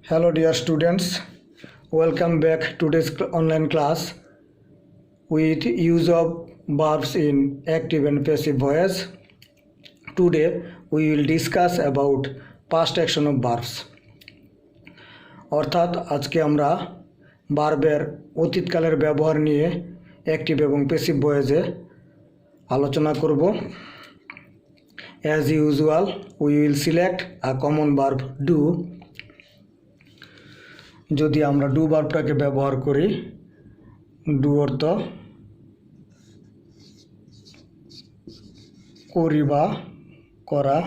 Hello dear students, welcome back to today's online class with use of verbs in active and passive voice. Today we will discuss about past action of verbs. অর্থাৎ আজকে আমরা ভার্বের অতীতকালের ব্যবহার নিয়ে active এবং passive ভয়েসে আলোচনা করব। As usual, we will select a common verb do. যদি আমরা ডু ভার্বটাকে ব্যবহার করি, ডু অর্থ করি বা করা,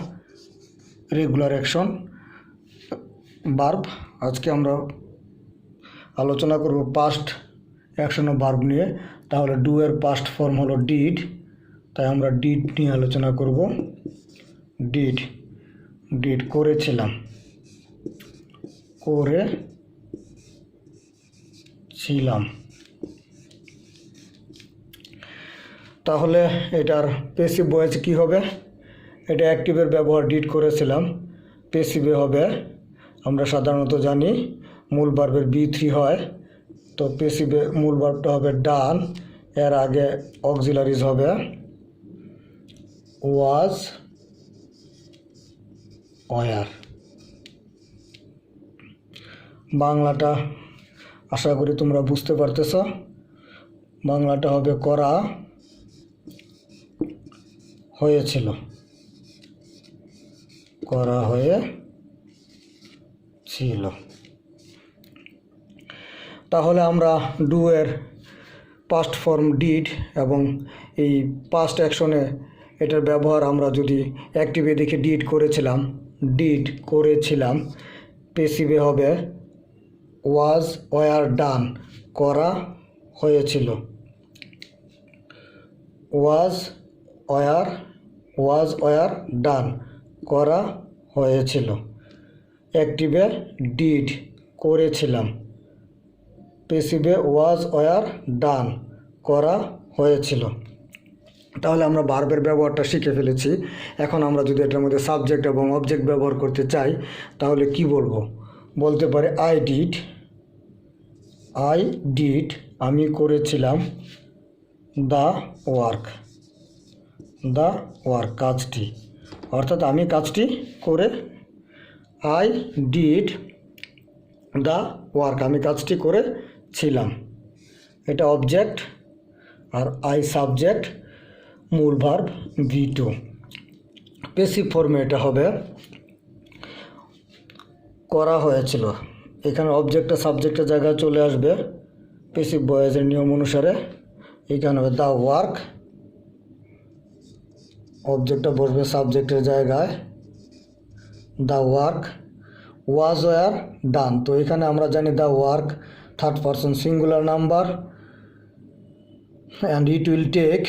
রেগুলার অ্যাকশন ভার্ব। আজকে আমরা আলোচনা করব পাস্ট অ্যাকশন অফ ভার্ব নিয়ে। তাহলে ডু এর পাস্ট ফর্ম হলো ডিড, তাই আমরা ডিড নিয়ে আলোচনা করব। ডিড ডিড করেছিলাম, ছিলাম। তাহলে এটার প্যাসিভ ভয়েস কি হবে? এটা অ্যাক্টিভের ব্যবহার ডিড করেছিলাম, প্যাসিভে হবে আমরা সাধারণত জানি মূল ভার্বের B3 হয়, তো প্যাসিভে মূল ভার্বটা হবে ডান, এর আগে অক্সিলারিজ হবে ওয়াজ, ওয়ার। বাংলাটা আশা করি তোমরা বুঝতে পারতেছ। বাংলাটা হবে করা হয়েছিল, করা হয়েছিল। তাহলে আমরা ডু এর পাস্ট ফর্ম ডিড এবং এই পাস্ট অ্যাকশনে এটার ব্যবহার আমরা যদি অ্যাক্টিভে দেখি ডিড করেছিলাম, প্যাসিভে হবে ওয়াজ, ওয়ার, ডান, করা হয়েছিল। ওয়াজ ওয়ার ডান, করা হয়েছিল। অ্যাক্টিভে ডিড করেছিলাম, প্যাসিভে ওয়াজ, ওয়ার, ডান, করা হয়েছিল। তাহলে আমরা ভার্বের ব্যবহারটা শিখে ফেলেছি। এখন আমরা যদি এটার মধ্যে সাবজেক্ট এবং অবজেক্ট ব্যবহার করতে চাই তাহলে কি বলবো? বলতে পারে আই ডিড আমি করেছিলাম দ্য ওয়ার্ক কাজটি। অর্থাৎ আমি কাজটি করে, আই ডিড দ্য ওয়ার্ক আমি কাজটি করেছিলাম, এটা অবজেক্ট, আর আই সাবজেক্ট, মূল ভার্ব V2। প্যাসিভ ফর্মে এটা হবে করা হয়েছিল। এখানে অবজেক্টটা সাবজেক্টের জায়গায় চলে আসবে প্যাসিভ ভয়েসের নিয়ম অনুসারে। এখানে হবে দ্য ওয়ার্ক, অবজেক্টটা বসবে সাবজেক্টের জায়গায়, the work was, were, done. তো এখানে আমরা জানি the work third person singular number and it will take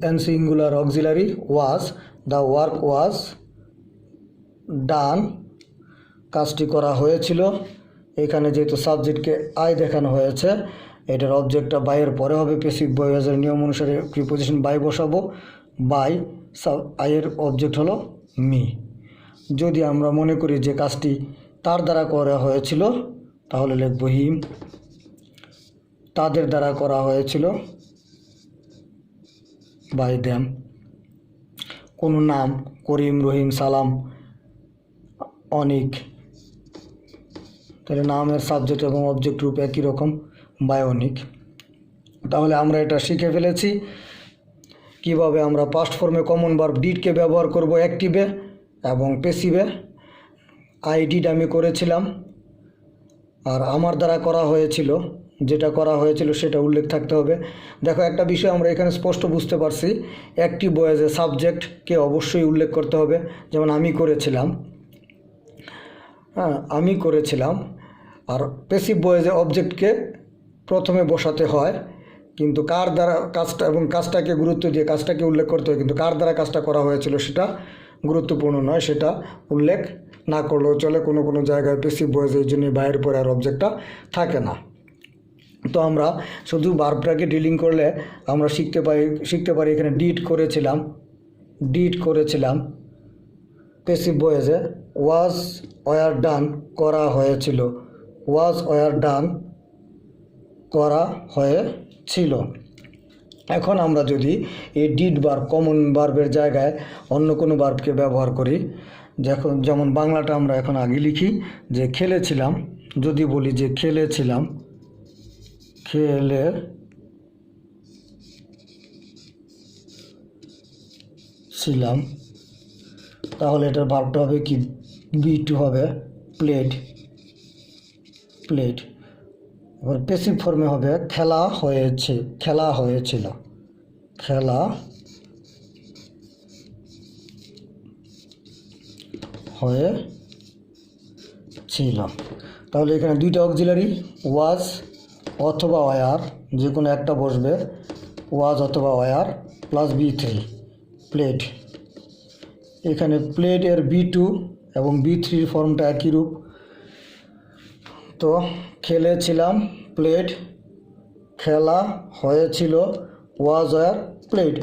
and singular auxiliary was, the work was done, কাজটি করা হয়েছিল। এখানে যেহেতু সাবজেক্টকে আই দেখানো হয়েছে, এটার অবজেক্টটা বাইয়ের পরে হবে। প্যাসিভ ভয়েসের নিয়ম অনুসারে প্রিপোজিশন বাই বসাবো, বাই, আইয়ের অবজেক্ট হলো মি। যদি আমরা মনে করি যে কাজটি তার দ্বারা করা হয়েছিল তাহলে লিখব হিম, তাদের দ্বারা করা হয়েছিল বাই দ্যাম। কোনো নাম করিম, রহিম, সালাম, অনিক, তাহলে নামের সাবজেক্ট এবং অবজেক্ট রূপ একই রকম, বাই অনিক। তাহলে আমরা এটা শিখে ফেলেছি কিভাবে আমরা পাস্ট ফর্মে কমন ভার্ব ডিডকে ব্যবহার করব অ্যাক্টিভে এবং প্যাসিভে। আই ডিড আমি করেছিলাম, আর আমার দ্বারা করা হয়েছিল, যেটা করা হয়েছিল সেটা উল্লেখ থাকতে হবে। দেখো একটা বিষয় আমরা এখানে স্পষ্ট বুঝতে পারছি, অ্যাক্টিভ ভয়েসে সাবজেক্টকে অবশ্যই উল্লেখ করতে হবে। যেমন আমি করেছিলাম, আমি করেছিলাম। আর প্যাসিভ ভয়েসে অবজেক্টকে প্রথমে বসাতে হয়, কিন্তু কার দ্বারা কাজটা এবং কাজটাকে গুরুত্ব দিয়ে কাজটাকে উল্লেখ করতে হয়, কিন্তু কার দ্বারা কাজটা করা হয়েছিল সেটা গুরুত্বপূর্ণ নয়, সেটা উল্লেখ না করলেও চলে। কোনো কোনো জায়গায় প্যাসিভ ভয়েসে এই জন্য বাইরের পরে আর অবজেক্টটা থাকে না। তো আমরা শুধু ভার্বটাকে ডিলিং করলে আমরা শিখতে পারি এখানে ডিড করেছিলাম প্যাসিভ ভয়েসে, ওয়াজ, ওয়ার ডান করা হয়েছিল, ওয়াজ ওয়ার ডান করা হয়েছিল। এখন আমরা যদি এই ডিড ভার্ব কমন ভার্বের জায়গায় অন্য কোনো ভার্বকে ব্যবহার করি, যেমন বাংলাটা আমরা এখন আগে লিখি যে খেলেছিলাম, যদি বলি যে খেলেছিলাম, খেলেছিলাম, তাহলে এটার ভার্বটা হবে কি, বি2 হবে প্লেড, প্লেড। এবার প্যাসিভ ফর্মে হবে খেলা হয়েছে, খেলা হয়েছিল, খেলা হয়েছিল। তাহলে এখানে দুইটা অক্সিলারি, ওয়াজ অথবা ওয়ার, যে কোনো একটা বসবে, ওয়াজ অথবা ওয়ার প্লাস বি3 প্লেড। এখানে প্লেড এর বি2 এবং বি3 ফর্মটা একই রূপ। তো খেলেছিলাম প্লেড, খেলা হয়েছিল ওয়াজ ওয়ার প্লেড।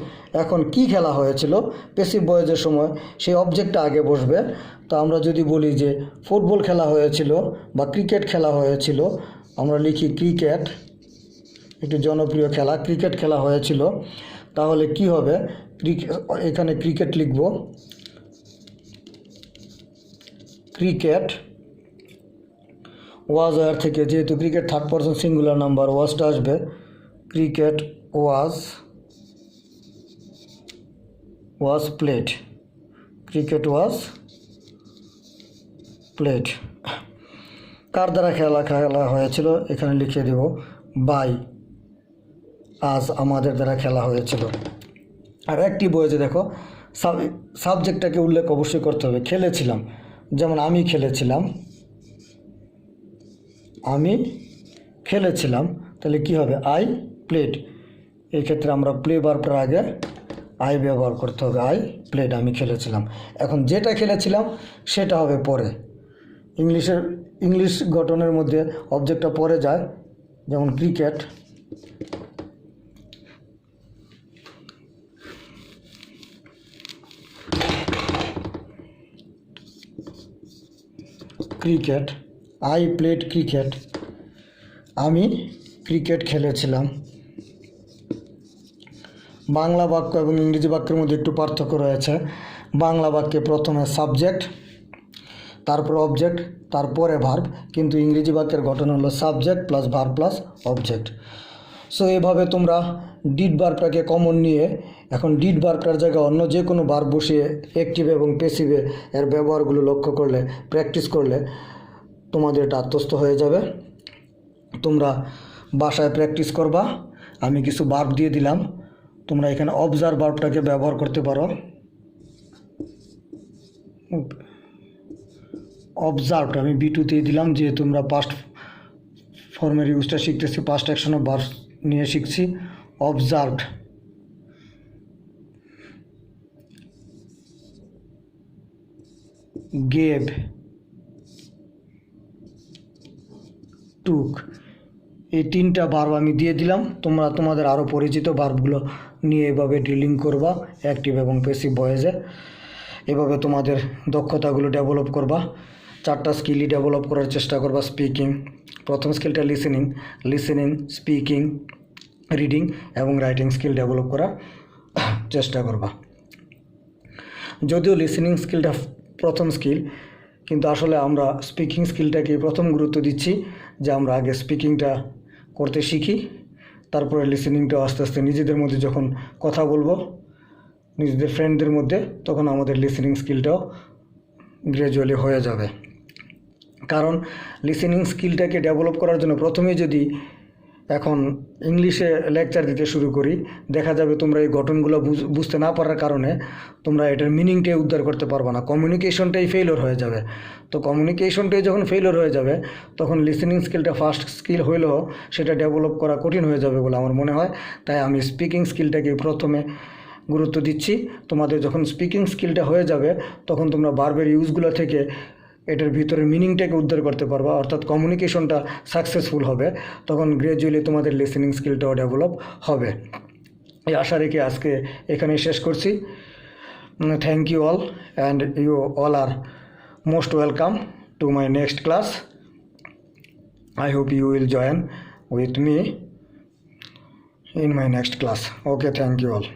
এখন কি খেলা হয়েছিল, প্যাসিভ ভয়েসের সময় সেই অবজেক্টটা আগে বসবে। তো আমরা যদি বলি যে ফুটবল খেলা হয়েছিল বা ক্রিকেট খেলা হয়েছিল, আমরা লিখি ক্রিকেট, একটি জনপ্রিয় খেলা, ক্রিকেট খেলা হয়েছিল, তাহলে কি হবে, এখানে ক্রিকেট লিখব, ক্রিকেট ওয়াজ ওয়ার থেকে, যেহেতু cricket third person singular number, ওয়াজটা আসবে, cricket was played, cricket was played. কার দ্বারা খেলা হয়েছিল, এখানে লিখে দেব বাই আজ, আমাদের দ্বারা খেলা হয়েছিল। আর একটি বইয়ে দেখো সাবজেক্টটাকে উল্লেখ অবশ্যই করতে হবে, খেলেছিলাম, যেমন আমি খেলেছিলাম, আমি খেলেছিলাম, তাহলে কি হবে, আই প্লেড। এই ক্ষেত্রে আমরা প্লে ভার্বটার আগে আই ব্যবহার করতে হবে, আই প্লেড, আমি খেলেছিলাম। এখন যেটা খেলেছিলাম সেটা হবে পরে, ইংলিশ গঠনের মধ্যে অবজেক্টটা পরে যায়, যেমন cricket, cricket, I played cricket, আমি ক্রিকেট খেলেছিলাম। বাংলা বাক্য এবং ইংরেজি বাক্যের মধ্যে একটু পার্থক্য রয়েছে। বাংলা বাক্যে প্রথমে সাবজেক্ট, তারপর অবজেক্ট, তারপরে ভার্ব, কিন্তু ইংরেজি বাক্যের গঠন হলো subject plus verb plus object. So এভাবে তোমরা ডিড ভার্বটাকে কমন নিয়ে এখন ডিড ভার্বটার জায়গায় অন্য যে কোনো ভার্ব বসিয়ে অ্যাক্টিভ এবং প্যাসিভে এর ব্যবহারগুলো লক্ষ্য করলে, প্র্যাকটিস করলে তোমাদের এটা আত্মস্থ হয়ে যাবে। তোমরা বাসায় প্র্যাকটিস করবা। আমি কিছু ভার্ব দিয়ে দিলাম, তোমরা এখানে অবজার্ভ ভার্বটাকে ব্যবহার করতে পারো। অবজার্ভড আমি বি2 দিলাম, যে তোমরা পাস্ট ফর্মের ইউজটা শিখতেছি, পাস্ট অ্যাকশন অফ ভার্ব নিয়ে শিখছি। অবজার্ভড, গেভ, টুক, এই তিনটা ভার্ব আমি দিয়ে দিলাম। তোমরা তোমাদের আরও পরিচিত ভার্বগুলো নিয়ে এভাবে ড্রিলিং করবা অ্যাক্টিভ এবং প্যাসিভ ভয়েসে। এভাবে তোমাদের দক্ষতাগুলো ডেভেলপ করবা। 4টা স্কিলই ডেভেলপ করার চেষ্টা করবা। স্পিকিং, প্রথম স্কিলটা লিসেনিং, স্পিকিং, রিডিং এবং রাইটিং স্কিল ডেভেলপ করার চেষ্টা করবা। যদিও লিসেনিং স্কিলটা প্রথম স্কিল, কিন্তু আসলে আমরা স্পিকিং স্কিলটাকে প্রথম গুরুত্ব দিচ্ছি, যে আমরা আগে স্পিকিংটা করতে শিখি, তারপরে লিসেনিংটাও আস্তে আস্তে নিজেদের মধ্যে যখন কথা বলবো নিজেদের ফ্রেন্ডদের মধ্যে, তখন আমাদের লিসেনিং স্কিলটাও গ্র্যাজুয়ালি হয়ে যাবে। কারণ লিসেনিং স্কিলটাকে ডেভেলপ করার জন্য প্রথমেই যদি এখন ইংলিশে লেকচার দিতে শুরু করি, দেখা যাবে তোমরা এই গঠনগুলো বুঝতে না পারার কারণে তোমরা এটার মিনিংটাই উদ্ধার করতে পারবে না, কমিউনিকেশনটাই ফেলিওর হয়ে যাবে। তো কমিউনিকেশনটাই যখন ফেলিওর হয়ে যাবে, তখন লিসেনিং স্কিলটা ফার্স্ট স্কিল হইলেও সেটা ডেভেলপ করা কঠিন হয়ে যাবে বলে আমার মনে হয়। তাই আমি স্পিকিং স্কিলটাকে প্রথমে গুরুত্ব দিচ্ছি। তোমাদের যখন স্পিকিং স্কিলটা হয়ে যাবে, তখন তোমরা ভার্বের ইউজগুলো থেকে এটার ভিতরে মিনিংটাকে উদ্ধার করতে পারবা, অর্থাৎ কমিউনিকেশনটা সাকসেসফুল হবে। তখন গ্র্যাজুয়ালি তোমাদের লিসেনিং স্কিলটাও ডেভেলপ হবে। এই আশা রেখে আজকে এখানেই শেষ করছি। Thank you all, and you all are most welcome to my next class. I hope you will join with me in my next class. Okay, thank you all.